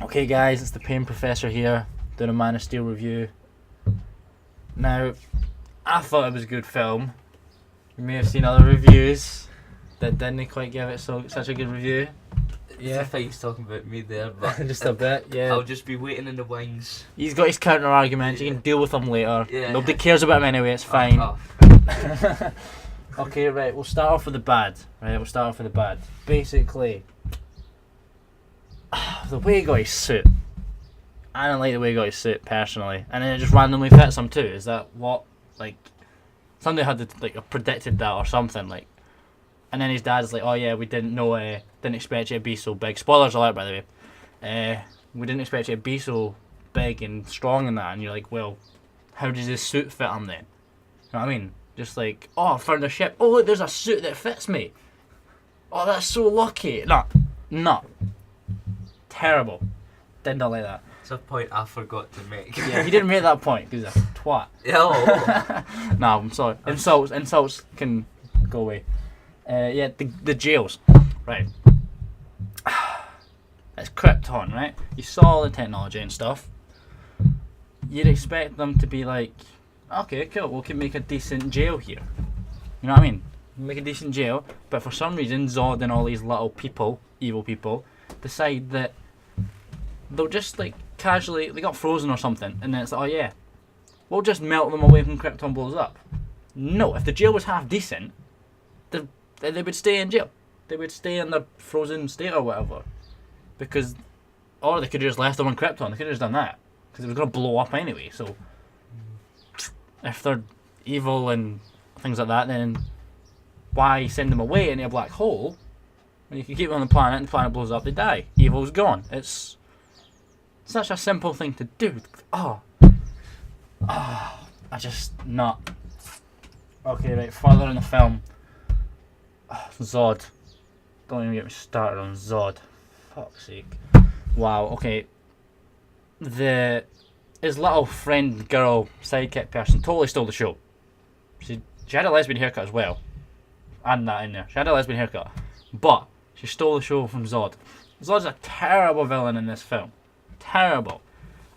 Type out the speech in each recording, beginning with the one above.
Okay guys, it's the ThePainProfessor here, doing a Man of Steel review. Now, I thought it was a good film. You may have seen other reviews that didn't quite give it such a good review. Yeah, I thought he was talking about me there, but Just a bit, yeah. I'll just be waiting in the wings. He's got his counter arguments, you can deal with them later. Yeah. Nobody cares about him anyway, it's fine. Okay, right, we'll start off with the bad. Basically, the way he got his suit. I don't like the way he got his suit personally, and then it just randomly fits him too. Is that what, like, somebody had predicted that or something, like, and then his dad's like, oh yeah, we didn't know, didn't expect you to be so big. Spoilers alert, by the way. We didn't expect you to be so big and strong in that, and you're like, well, how does his suit fit him then? You know what I mean? Just like, oh, I found a ship. Oh look, there's a suit that fits me. Oh, that's so lucky. No. Terrible. Did not like that. It's a point I forgot to make. Yeah, he didn't make that point because he's a twat. Yo. No, I'm sorry. Insults can go away. Yeah, the jails. Right. It's Krypton, right? You saw all the technology and stuff. You'd expect them to be like, okay, cool, we can make a decent jail here. You know what I mean? Make a decent jail, but for some reason, Zod and all these little people, evil people, decide that they'll just like casually, they got frozen or something, and then it's like, oh yeah, we'll just melt them away when Krypton blows up. No, if the jail was half decent, they would stay in jail. They would stay in their frozen state or whatever. Because, or they could have just left them on Krypton, they could have just done that. Because it was going to blow up anyway, so if they're evil and things like that, then why send them away into a black hole when you can keep them on the planet and the planet blows up, they die. Evil's gone. It's such a simple thing to do. I just not. Okay, right, further in the film. Zod. Don't even get me started on Zod. Fuck's sake. Wow, okay. His little friend, girl, sidekick person totally stole the show. She had a lesbian haircut as well. Add that in there. She had a lesbian haircut. But she stole the show from Zod. Zod's a terrible villain in this film. Terrible.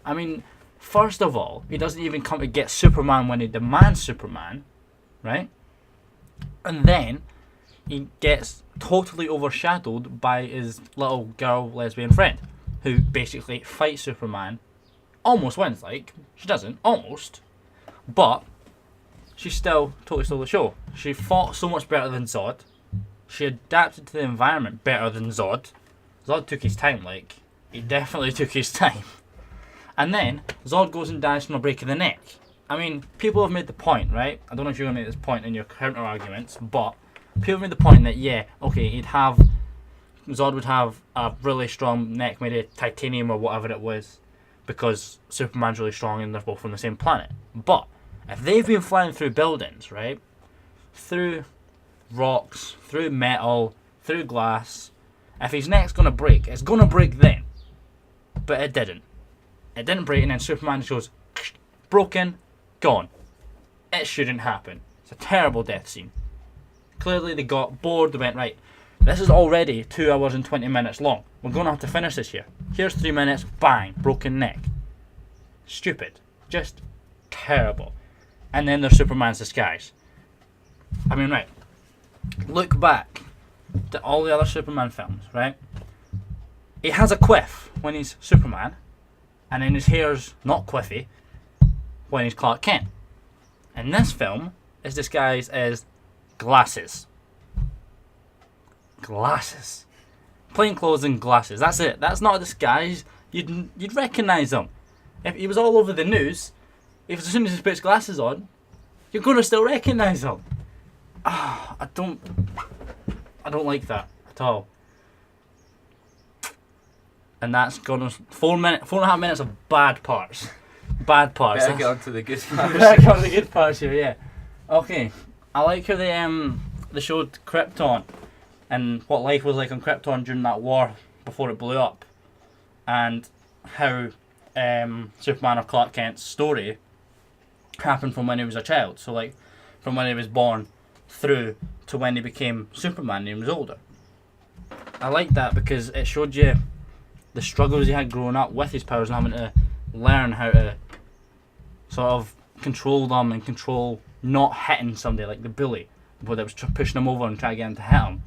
I mean, first of all, he doesn't even come to get Superman when he demands Superman, right? And then he gets totally overshadowed by his little girl lesbian friend, who basically fights Superman. Almost wins, like. She doesn't, almost. But she still totally stole the show. She fought so much better than Zod. She adapted to the environment better than Zod. Zod took his time, like. He definitely took his time. And then, Zod goes and dies from a break of the neck. I mean, people have made the point, right? I don't know if you're going to make this point in your counter-arguments, but people have made the point that, yeah, okay, Zod would have a really strong neck made of titanium or whatever it was, because Superman's really strong and they're both from the same planet. But if they've been flying through buildings, right, through rocks, through metal, through glass, if his neck's going to break, it's going to break then. But it didn't. It didn't break, and then Superman just goes, broken, gone. It shouldn't happen. It's a terrible death scene. Clearly they got bored, they went, right, this is already 2 hours and 20 minutes long. We're going to have to finish this here. Here's 3 minutes, bang, broken neck. Stupid. Just terrible. And then there's Superman's disguise. I mean, right, look back to all the other Superman films, right? He has a quiff when he's Superman, and then his hair's not quiffy when he's Clark Kent. In this film, his disguise is glasses. Glasses. Plain clothes and glasses. That's it. That's not a disguise. You'd recognise him. If he was all over the news, as soon as he puts glasses on, you're going to still recognise him. I don't like that at all. And that's gone 4.5 minutes of bad parts. Bad parts. Better get on to the good parts. Better get on to the good parts here, yeah. Okay. I like how they showed Krypton and what life was like on Krypton during that war before it blew up, and how Superman or Clark Kent's story happened from when he was a child. So like from when he was born through to when he became Superman and he was older. I like that because it showed you the struggles he had growing up with his powers and having to learn how to sort of control them and control not hitting somebody like the bully, but that was pushing him over and trying to get him to hit him.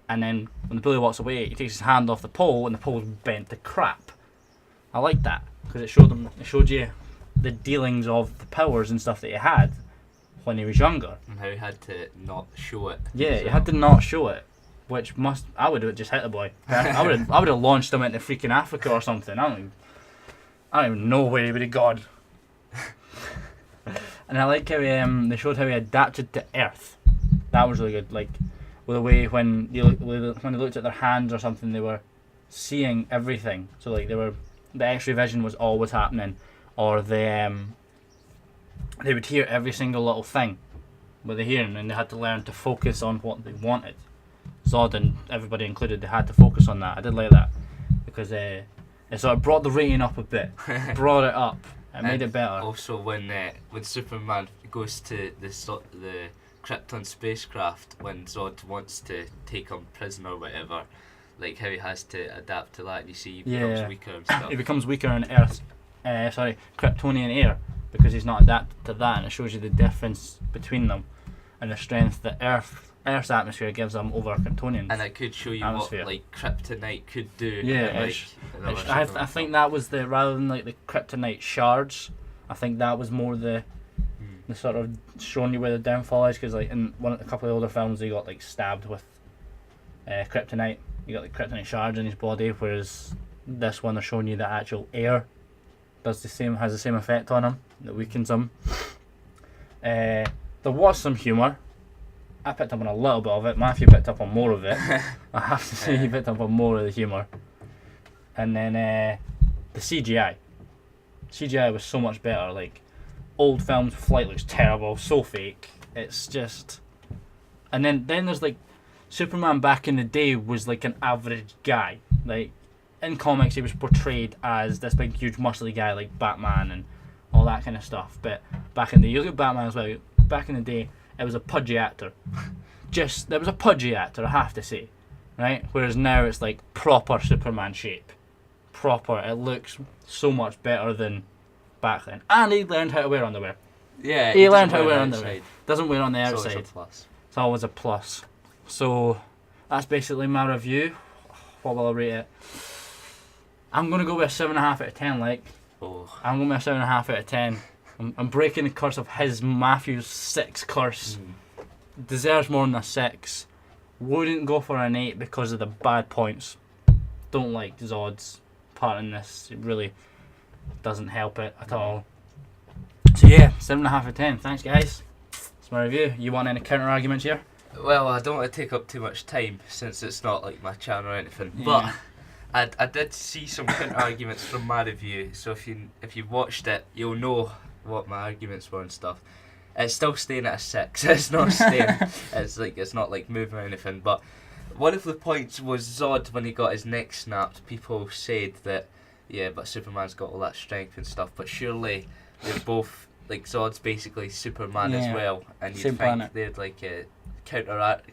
And then when the bully walks away, he takes his hand off the pole and the pole's bent to crap. I like that because it showed you the dealings of the powers and stuff that he had when he was younger. And how he had to not show it. Yeah, he had to not show it, which I would have just hit the boy. I would have launched him into freaking Africa or something. I don't even know where he would have gone. And I like how they showed how he adapted to Earth. That was really good. Like with the way when they looked at their hands or something, they were seeing everything. So like the X-ray vision was always happening, or they would hear every single little thing with the hearing, and they had to learn to focus on what they wanted. Zod and everybody included, they had to focus on that. I did like that because it sort of brought the rating up a bit, brought it up. It made it better. Also, when Superman goes to the Krypton spacecraft, when Zod wants to take him prisoner or whatever, like how he has to adapt to that, and you see he becomes weaker and stuff. He becomes weaker in Kryptonian air because he's not adapted to that, and it shows you the difference between them and the strength that Earth's atmosphere gives them over Kryptonian. And it could show you atmosphere. what like kryptonite could do. Yeah, I think that was rather than like the kryptonite shards. I think that was more the sort of showing you where the downfall is, because like in a couple of older films, he got like stabbed with kryptonite. You got like kryptonite shards in his body, whereas this one they're showing you the actual air has the same effect on him that weakens him. There was some humour. I picked up on a little bit of it. Matthew picked up on more of it. I have to say he picked up on more of the humour. And then the CGI. CGI was so much better. Like old films, Flight looks terrible, so fake. It's just. And then there's like Superman back in the day was like an average guy. Like in comics, he was portrayed as this big, huge, muscly guy like Batman and all that kind of stuff. But back in the you look at Batman as well. Back in the day, it was a pudgy actor. There was a pudgy actor, I have to say, right? Whereas now it's like proper Superman shape. Proper. It looks so much better than back then. And he learned how to wear underwear. Yeah, he learned how to wear underwear. Doesn't wear on the outside. It's always a plus. It's always a plus. So that's basically my review. What will I rate it? I'm gonna go with a 7.5 out of 10. Like, I'm going with a 7.5 out of 10. I'm breaking the curse of Matthew's 6 curse. Deserves more than a 6. Wouldn't go for an 8 because of the bad points. Don't like Zod's part in this. It really doesn't help it at all. So yeah, 7.5 out of 10. Thanks guys. That's my review. You want any counter arguments here? Well, I don't want to take up too much time since it's not like my channel or anything. Yeah. But I did see some counter arguments from my review. So if you watched it, you'll know what my arguments were and stuff. It's still staying at a 6. It's not staying. It's not like moving or anything. But one of the points was Zod when he got his neck snapped. People said that but Superman's got all that strength and stuff. But surely they're both like Zod's basically Superman as well, and you'd think they'd like counter that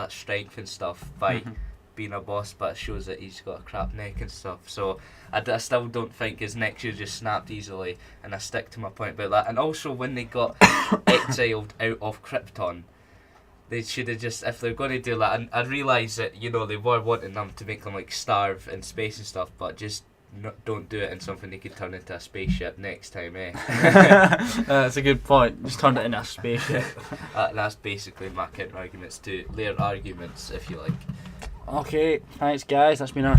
strength and stuff by being a boss, but it shows that he's got a crap neck and stuff. So I still don't think his neck should just snapped easily, and I stick to my point about that. And also when they got exiled out of Krypton, they should have just, if they're going to do that, and I realise that, you know, they were wanting them to make them like starve in space and stuff, but just don't do it in something they could turn into a spaceship next time, eh? That's a good point. Just turn it into a spaceship. That's basically my counter arguments to their arguments, if you like. Okay, thanks guys. That's been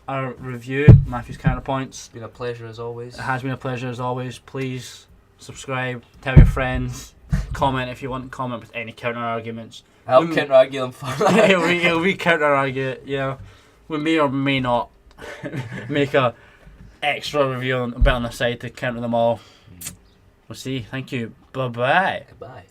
our review. Matthew's counterpoints. It's been a pleasure as always. It has been a pleasure as always. Please subscribe, tell your friends, comment if you want to comment with any counter arguments. I'll counter argue them for that. we counter argue it. Yeah, we may or may not make a extra review a bit on the side to counter them all. We'll see. Thank you. Bye bye. Goodbye.